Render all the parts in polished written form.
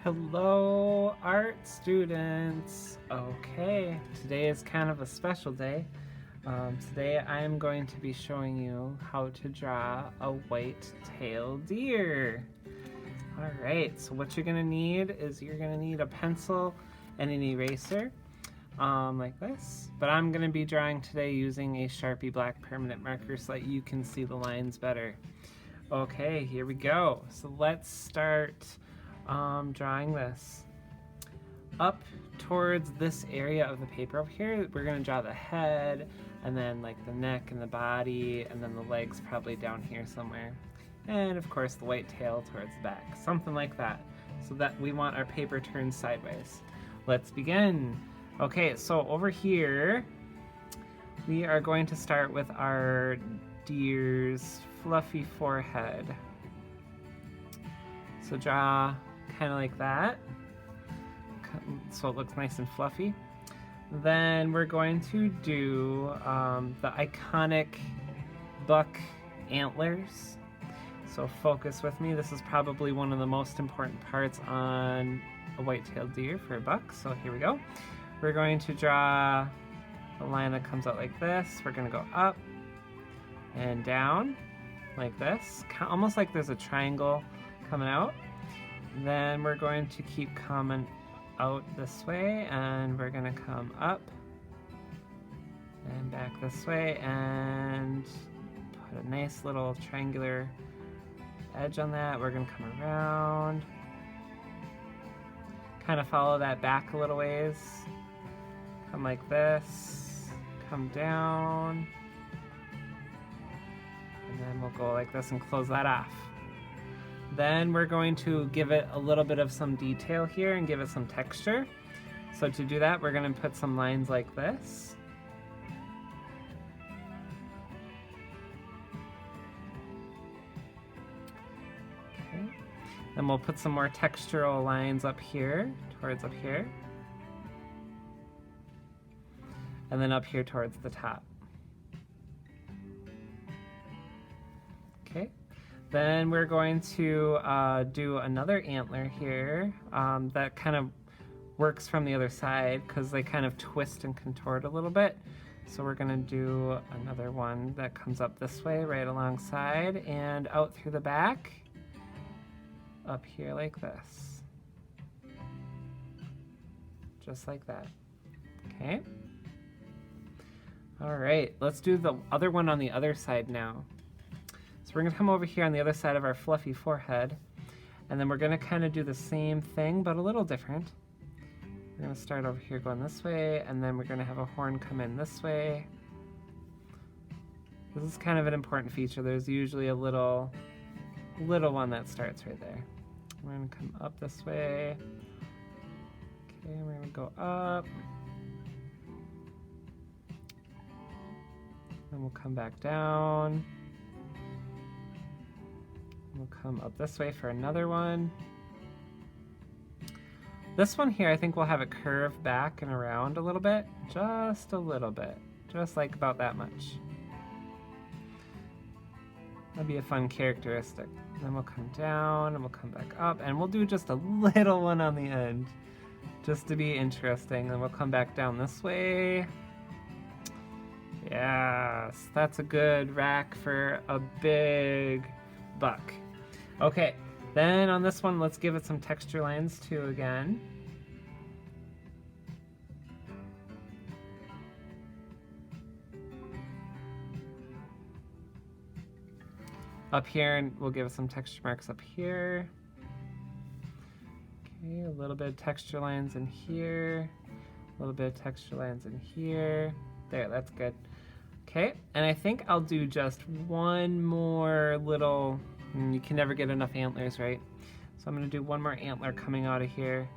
Hello, art students. Okay, today is kind of a special day. Today I am going to be showing you how to draw a white-tail deer. All right, so what you're gonna need is you're gonna need a pencil and an eraser, like this. But I'm gonna be drawing today using a Sharpie black permanent marker so that you can see the lines better. Okay, here we go. So let's start drawing this. Up towards this area of the paper over here, we're gonna draw the head, and then like the neck and the body, and then the legs probably down here somewhere. And of course the white tail towards the back, something like that. So that we want our paper turned sideways. Let's begin. Okay, so over here, we are going to start with our deer's fluffy forehead. So draw kind of like that, so it looks nice and fluffy. Then we're going to do the iconic buck antlers. So focus with me. This is probably one of the most important parts on a white-tailed deer for a buck. So here we go. We're going to draw a line that comes out like this. We're going to go up and down like this, almost like there's a triangle coming out. Then we're going to keep coming out this way, and we're going to come up and back this way and put a nice little triangular edge on that. We're going to come around, kind of follow that back a little ways, come like this, come down, and then we'll go like this and close that off. Then we're going to give it a little bit of some detail here and give it some texture. So to do that, we're going to put some lines like this. Okay. Then we'll put some more textural lines up here, towards up here. And then up here towards the top. Okay. Then we're going to do another antler here that kind of works from the other side because they kind of twist and contort a little bit. So we're going to do another one that comes up this way right alongside and out through the back, up here like this. Just like that. Okay. All right, let's do the other one on the other side now. So we're gonna come over here on the other side of our fluffy forehead, and then we're gonna kind of do the same thing, but a little different. We're gonna start over here going this way, and then we're gonna have a horn come in this way. This is kind of an important feature. There's usually a little one that starts right there. We're gonna come up this way. Okay, we're gonna go up. Then we'll come back down. We'll come up this way for another one. This one here, I think we'll have it curve back and around a little bit. Just a little bit. Just like about that much. That'd be a fun characteristic. Then we'll come down and we'll come back up, and we'll do just a little one on the end, just to be interesting. Then we'll come back down this way. Yes, that's a good rack for a big buck. Okay, then on this one, let's give it some texture lines too again. Up here, and we'll give it some texture marks up here. Okay, a little bit of texture lines in here. A little bit of texture lines in here. There, that's good. Okay, and I think I'll do just one more little, you can never get enough antlers, right? So I'm gonna do one more antler coming out of here.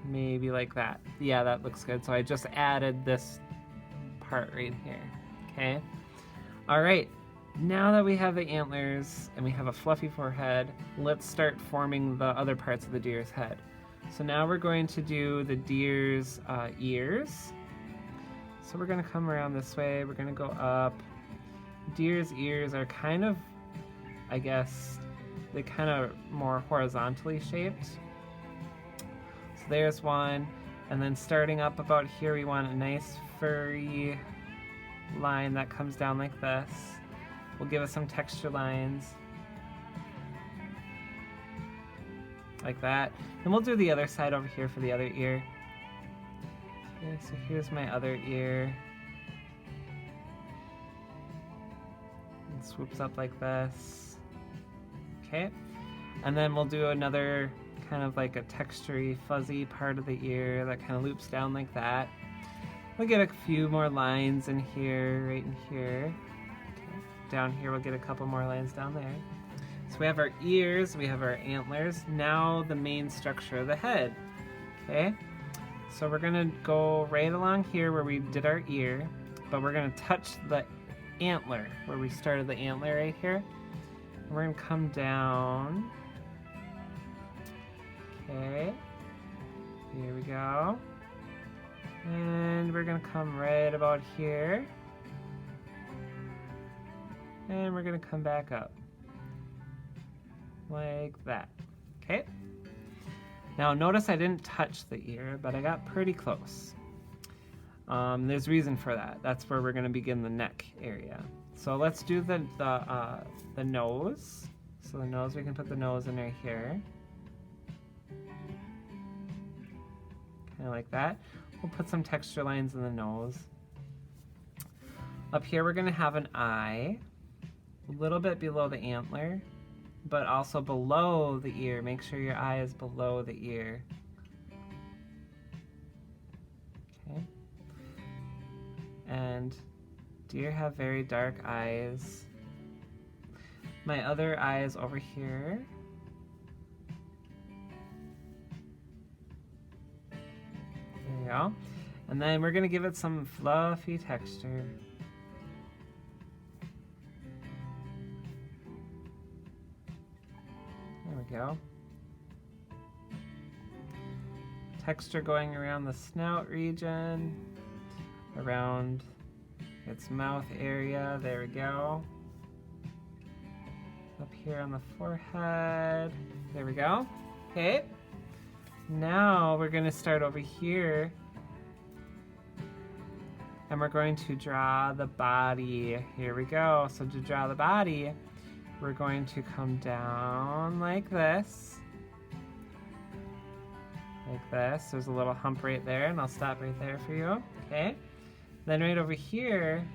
Maybe like that. Yeah, that looks good. So I just added this part right here, okay? All right, now that we have the antlers and we have a fluffy forehead, let's start forming the other parts of the deer's head. So now we're going to do the deer's ears. So we're gonna come around this way, we're gonna go up. Deer's ears are kind of, I guess, they kind of more horizontally shaped. So there's one. And then starting up about here, we want a nice furry line that comes down like this. We'll give it some texture lines. Like that. And we'll do the other side over here for the other ear. Okay, so here's my other ear. It swoops up like this. Okay. And then we'll do another kind of like a textury, fuzzy part of the ear that kind of loops down like that. We'll get a few more lines in here, right in here. Okay. Down here we'll get a couple more lines down there. So we have our ears, we have our antlers, now the main structure of the head. Okay, so we're gonna go right along here where we did our ear, but we're gonna touch the antler, where we started the antler right here. And we're gonna come down. Okay, here we go. And we're gonna come right about here. And we're gonna come back up. Like that. Okay. Now notice I didn't touch the ear, but I got pretty close. There's reason for that. That's where we're going to begin the neck area. So let's do the nose. So the nose, we can put the nose in right here. Kind of like that. We'll put some texture lines in the nose. Up here we're going to have an eye, a little bit below the antler, but also below the ear. Make sure your eye is below the ear. Okay. And deer have very dark eyes. My other eye is over here. There we go. And then we're gonna give it some fluffy texture. There we go. Texture going around the snout region, around its mouth area. There we go. Up here on the forehead. There we go. Okay. Now we're going to start over here. And we're going to draw the body. Here we go. So to draw the body, we're going to come down like this. Like this. There's a little hump right there, and I'll stop right there for you. Okay. Then right over here,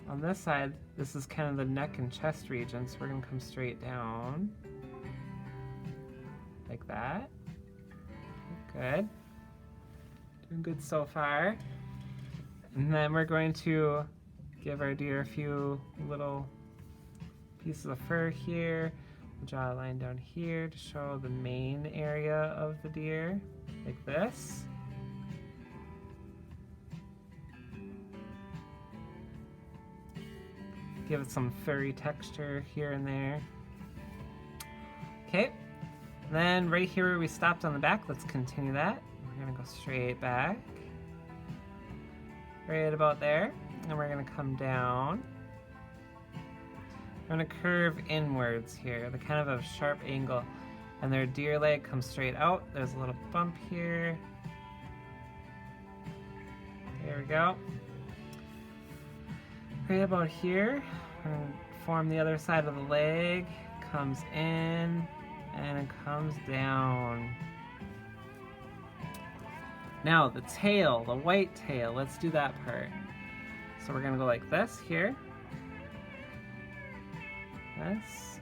on this side, this is kind of the neck and chest region, so we're going to come straight down. Like that. Good. Doing good so far. And then we're going to give our deer a few little pieces of fur here. We'll draw a line down here to show the main area of the deer, like this. Give it some furry texture here and there. Okay, then right here where we stopped on the back, let's continue that. We're gonna go straight back. Right about there, and we're gonna come down. We're gonna curve inwards here, the kind of a sharp angle, and their deer leg comes straight out. There's a little bump here. There we go. Right about here, we're gonna form the other side of the leg, comes in, and it comes down. Now the tail, the white tail, let's do that part. So we're gonna go like this here. This.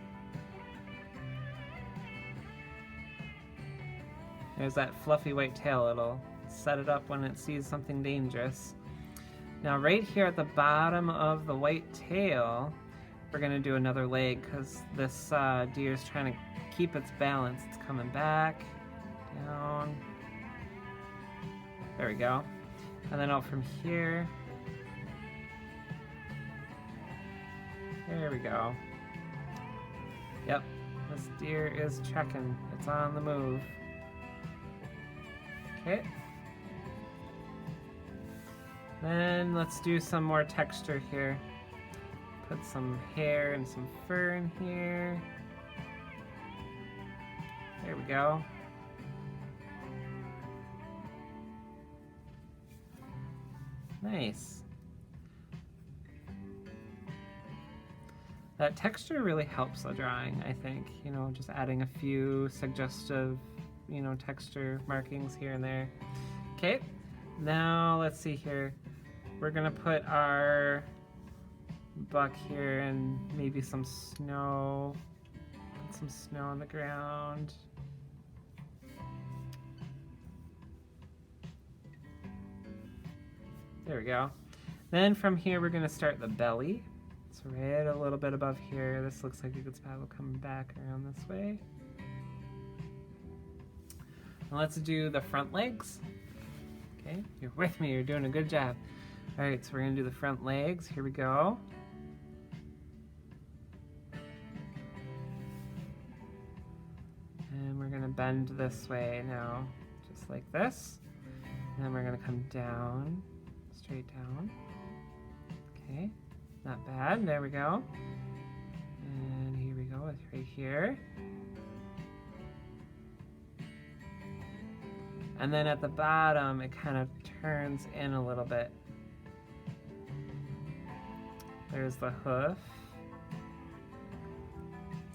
There's that fluffy white tail. It'll set it up when it sees something dangerous. Now right here at the bottom of the white tail, we're gonna do another leg because this deer is trying to keep its balance. It's coming back, down. There we go. And then out from here. There we go. Yep, this deer is trekking. It's on the move. Okay. Then let's do some more texture here. Put some hair and some fur in here. There we go. Nice. That texture really helps the drawing, I think. You know, just adding a few suggestive, you know, texture markings here and there. Okay, now let's see here. We're gonna put our buck here and maybe some snow. Put some snow on the ground. There we go. Then from here we're gonna start the belly. So right a little bit above here. This looks like a good spot. We'll come back around this way. And let's do the front legs. Okay, you're with me, you're doing a good job. All right, so we're gonna do the front legs. Here we go. And we're gonna bend this way now, just like this. And then we're gonna come down, straight down. Okay, not bad, there we go. And here we go, it's right here. And then at the bottom, it kind of turns in a little bit. There's the hoof.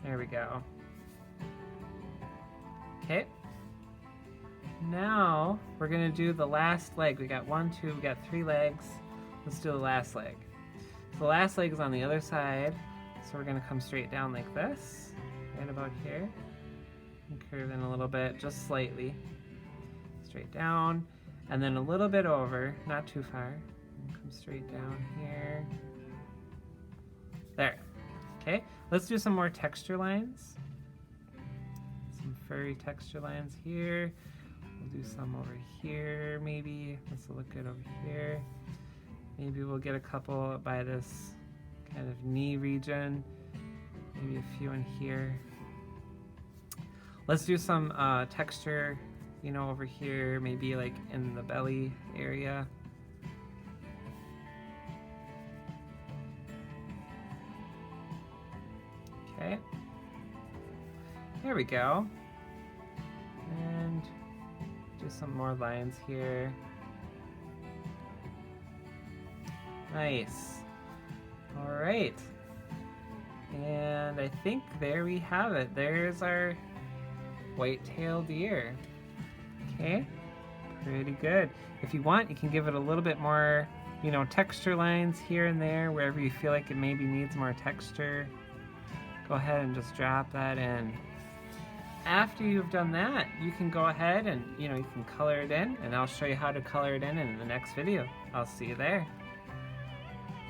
There we go. Okay. Now we're gonna do the last leg. We got 1, 2, we got 3 legs. Let's do the last leg. So the last leg is on the other side. So we're gonna come straight down like this, right about here. And curve in a little bit, just slightly. Straight down, and then a little bit over, not too far. And come straight down here. There. Okay, let's do some more texture lines. Some furry texture lines here. We'll do some over here, maybe. This will look good over here. Maybe we'll get a couple by this kind of knee region. Maybe a few in here. Let's do some texture, you know, over here, maybe like in the belly area. Okay. There we go. And do some more lines here. Nice. All right. And I think there we have it. There's our white-tailed deer. Okay, pretty good. If you want, you can give it a little bit more, you know, texture lines here and there, wherever you feel like it maybe needs more texture. Go ahead and just drop that in. After you've done that, you can go ahead and, you know, you can color it in, and I'll show you how to color it in the next video. I'll see you there.